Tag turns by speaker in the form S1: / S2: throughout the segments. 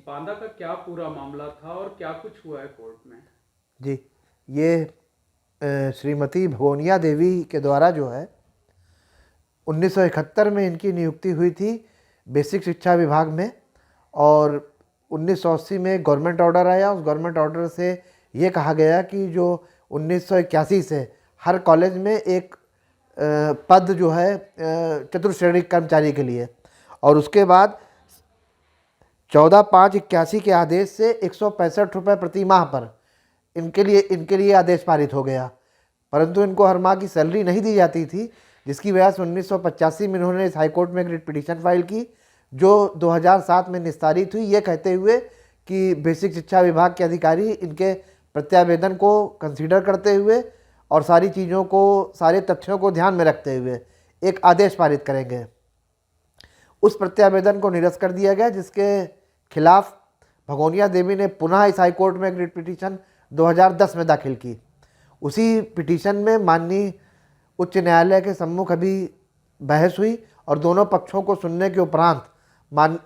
S1: बांदा का क्या पूरा मामला था और क्या कुछ हुआ है कोर्ट में?
S2: जी, ये श्रीमती भगोनिया देवी के द्वारा जो है 1971 में इनकी नियुक्ति हुई थी बेसिक शिक्षा विभाग में, और 1980 में गवर्नमेंट ऑर्डर आया। उस गवर्नमेंट ऑर्डर से ये कहा गया कि जो 1981 से हर कॉलेज में एक पद जो है चतुर्श्रेणी कर्मचारी के लिए, और उसके बाद 14/5/81 के आदेश से 165 रुपये प्रति माह पर इनके लिए आदेश पारित हो गया। परंतु इनको हर माह की सैलरी नहीं दी जाती थी, जिसकी वजह से 1985 में इन्होंने इस हाईकोर्ट में एक रिट पिटीशन फाइल की, जो 2007 में निस्तारित हुई, ये कहते हुए कि बेसिक शिक्षा विभाग के अधिकारी इनके प्रत्यावेदन को कंसीडर करते हुए और सारी चीज़ों को, सारे तथ्यों को ध्यान में रखते हुए एक आदेश पारित करेंगे। उस प्रत्यावेदन को निरस्त कर दिया गया, जिसके खिलाफ भगोनिया देवी ने पुनः इस हाईकोर्ट में एक रिट पिटीशन 2010 में दाखिल की। उसी पिटीशन में माननीय उच्च न्यायालय के सम्मुख अभी बहस हुई और दोनों पक्षों को सुनने के उपरांत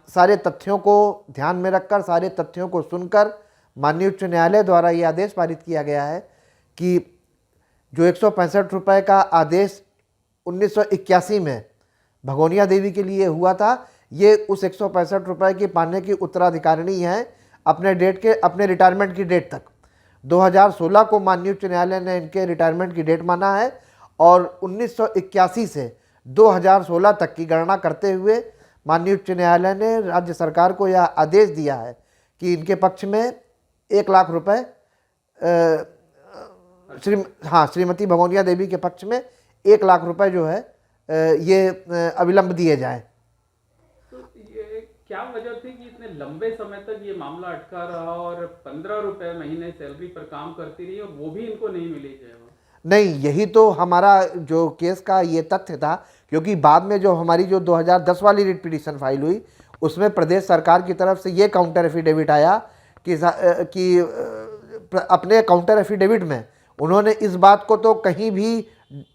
S2: सारे तथ्यों को ध्यान में रखकर, सारे तथ्यों को सुनकर माननीय उच्च न्यायालय द्वारा ये आदेश पारित किया गया है कि जो 165 रुपये का आदेश 1981 में भगोनिया देवी के लिए हुआ था, ये उस 165 रुपये की पाने की उत्तराधिकारिणी है अपने रिटायरमेंट की डेट तक। 2016 को माननीय उच्च न्यायालय ने इनके रिटायरमेंट की डेट माना है और 1981 से 2016 तक की गणना करते हुए माननीय उच्च न्यायालय ने राज्य सरकार को यह आदेश दिया है कि इनके पक्ष में 1 लाख रुपए श्रीमती भगोनिया देवी के पक्ष में 1 लाख रुपए जो है ये अविलंब दिए जाए।
S1: तो ये क्या वजह थी कि इतने लंबे समय तक ये मामला अटका रहा और 15 रुपए महीने सैलरी पर काम करती रही और वो भी इनको नहीं मिली है?
S2: नहीं, यही तो हमारा जो केस का ये तथ्य था, क्योंकि बाद में जो हमारी जो 2010 वाली रिट पिटीशन फाइल हुई, उसमें प्रदेश सरकार की तरफ से ये काउंटर एफिडेविट आया कि अपने काउंटर एफिडेविट में उन्होंने इस बात को तो कहीं भी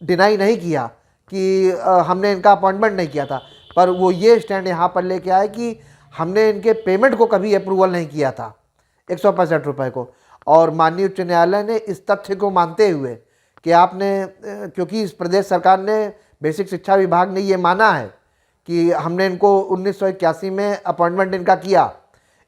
S2: डिनाई नहीं किया कि हमने इनका अपॉइंटमेंट नहीं किया था, पर वो ये स्टैंड यहाँ पर लेके आए कि हमने इनके पेमेंट को कभी अप्रूवल नहीं किया था 165 रुपये को। और माननीय उच्च न्यायालय ने इस तथ्य को मानते हुए कि आपने, क्योंकि इस प्रदेश सरकार ने, बेसिक शिक्षा विभाग ने ये माना है कि हमने इनको 1981 में अपॉइंटमेंट इनका किया,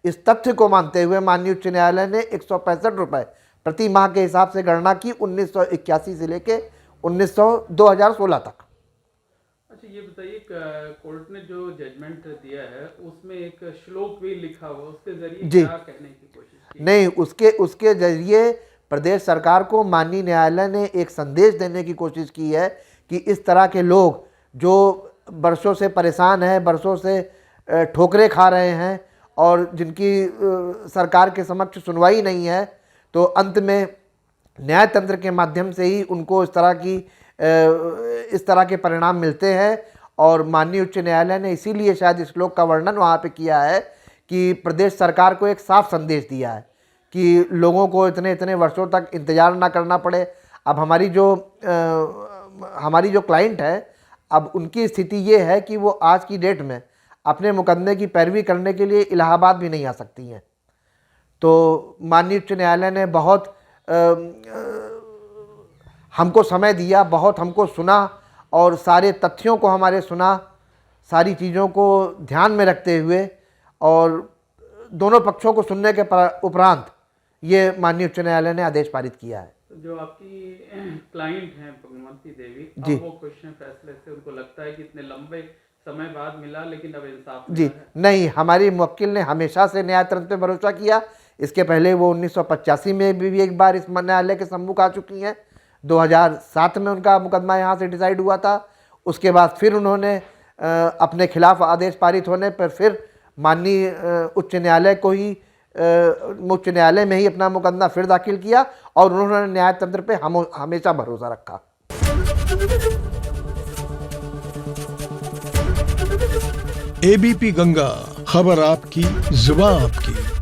S2: इस तथ्य को मानते हुए माननीय उच्च न्यायालय ने 165 रुपये प्रति माह के हिसाब से गणना की 1981 से लेके 2016 तक।
S1: अच्छा, ये बताइए, कोर्ट ने जो जजमेंट दिया है उसमें एक श्लोक भी लिखा हुआ, उसके जरिए क्या कहने की कोशिश की?
S2: नहीं, उसके जरिए प्रदेश सरकार को माननीय न्यायालय ने एक संदेश देने की कोशिश की है कि इस तरह के लोग जो बरसों से परेशान हैं, बरसों से ठोकरें खा रहे हैं और जिनकी सरकार के समक्ष सुनवाई नहीं है, तो अंत में न्याय तंत्र के माध्यम से ही उनको इस तरह के परिणाम मिलते हैं। और माननीय उच्च न्यायालय ने इसीलिए शायद इस श्लोक का वर्णन वहाँ पे किया है कि प्रदेश सरकार को एक साफ संदेश दिया है कि लोगों को इतने वर्षों तक इंतज़ार ना करना पड़े। अब हमारी जो क्लाइंट है, अब उनकी स्थिति ये है कि वो आज की डेट में अपने मुकदमे की पैरवी करने के लिए इलाहाबाद भी नहीं आ सकती हैं। तो माननीय उच्च न्यायालय ने बहुत हमको समय दिया, बहुत हमको सुना और सारे तथ्यों को हमारे सुना, सारी चीज़ों को ध्यान में रखते हुए और दोनों पक्षों को सुनने के उपरांत ये माननीय उच्च न्यायालय ने आदेश पारित किया है।
S1: तो जो आपकी क्लाइंट हैं भगवंती देवी,
S2: जी,
S1: वो क्वेश्चन फैसले से उनको लगता है कि इतने लंबे समय बाद मिला, लेकिन अब इंसाफ
S2: जी नहीं, हमारी मुवक्किल ने हमेशा से न्याय तंत्र पे भरोसा किया। इसके पहले वो 1985 में भी एक बार इस न्यायालय के सम्मुख आ चुकी हैं। 2007 में उनका मुकदमा यहाँ से डिसाइड हुआ था। उसके बाद फिर उन्होंने अपने खिलाफ आदेश पारित होने पर फिर माननीय उच्च न्यायालय में ही अपना मुकदमा फिर दाखिल किया और उन्होंने न्याय तंत्र पे हमेशा भरोसा रखा।
S3: एबीपी गंगा, खबर आपकी, जुबान आपकी।